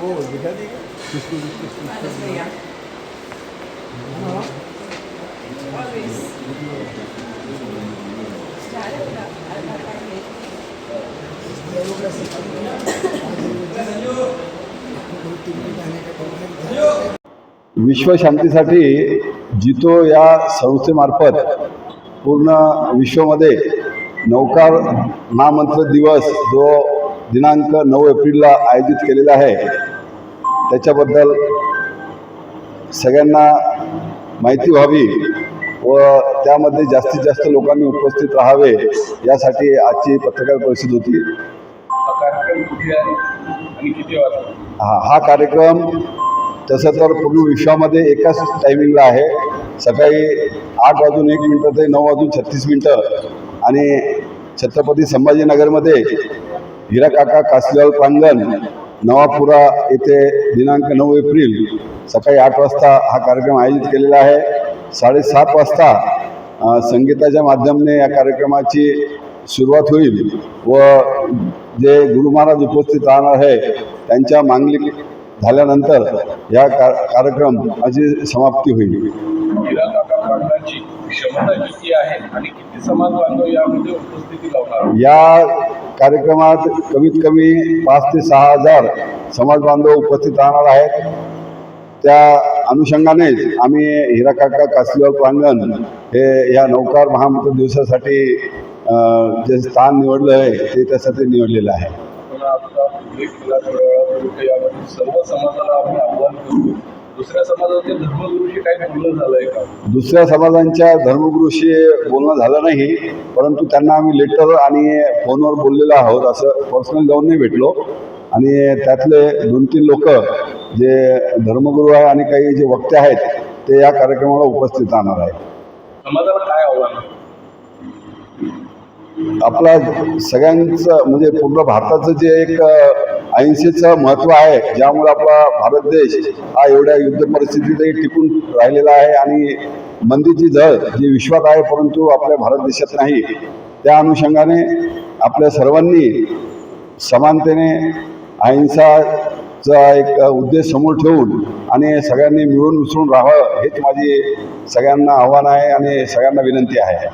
वो दिखा देगा किसको विश्वशांतीसाठी जितो या संस्थेमार्फत पूर्ण विश्वमध्ये नौकार महामंत्र दिवस जो दिनांक 9 एप्रिलला आयोजित केलेला आहे त्याच्याबद्दल सगळ्यांना माहिती व्हावी व त्यामध्ये जास्तीत जास्त लोकांनी उपस्थित राहावे यासाठी आजची पत्रकार परिषद होती। हा कार्यक्रम तसं तर पूर्ण विश्वामध्ये एकाच टायमिंगला आहे, सकाळी 8:01 ते 9:36 आणि छत्रपती संभाजीनगरमध्ये हिराकाका कासलेवाल प्रांगण नवापुरा येथे दिनांक 9 एप्रिल सकाळी 8 वाजता हा कार्यक्रम आयोजित केलेला आहे। 7:30 वाजता संगीताच्या माध्यमाने या कार्यक्रमाची सुरुवात होईल व जे गुरु महाराज उपस्थित राहणार आहे त्यांच्या मांगलिक झाल्यानंतर या कार्यक्रमाची समाप्ती होईल। या कार्यक्रमात कमीत कमी 5 ते 6 हजार समाज बांधव उपस्थित राहणार आहेत। त्या अनुषंगानेच आम्ही हिराकाका कासलेवाल प्रांगण हे या नौकार महामंत्र दिवसासाठी जे स्थान निवडलं आहे ते त्यासाठी निवडलेलं आहे। सर्व समाजाला आपण आव्हान करतो, दुसऱ्या समाजाच्या धर्मगुरूशी काही बोलणं झालंय का? दुसऱ्या समाजांच्या धर्मगुरूशी बोलणं झालं नाही, परंतु त्यांना आम्ही लेटर आणि फोनवर बोललेलो आहोत। असं पर्सनल जाऊन नाही भेटलो आणि त्यातले 2-3 लोक जे धर्मगुरू आहे आणि काही जे वक्ते आहेत ते या कार्यक्रमाला उपस्थित राहणार आहेत। समाजाला काय आव्हान? आपला सगळ्यांचं म्हणजे पूर्ण भारताचं जे एक अहिंसेचं महत्त्व आहे, ज्यामुळे आपला भारत देश हा एवढ्या युद्ध परिस्थितीतही टिकून राहिलेला आहे आणि मंदीची झळ जी विश्वात आहे परंतु आपल्या भारत देशात नाही, त्या अनुषंगाने आपल्या सर्वांनी समानतेने अहिंसाचा एक उद्देश समोर ठेवून आणि सगळ्यांनी मिळून मिसळून राहावं हेच माझी सगळ्यांना आव्हान आहे आणि सगळ्यांना विनंती आहे।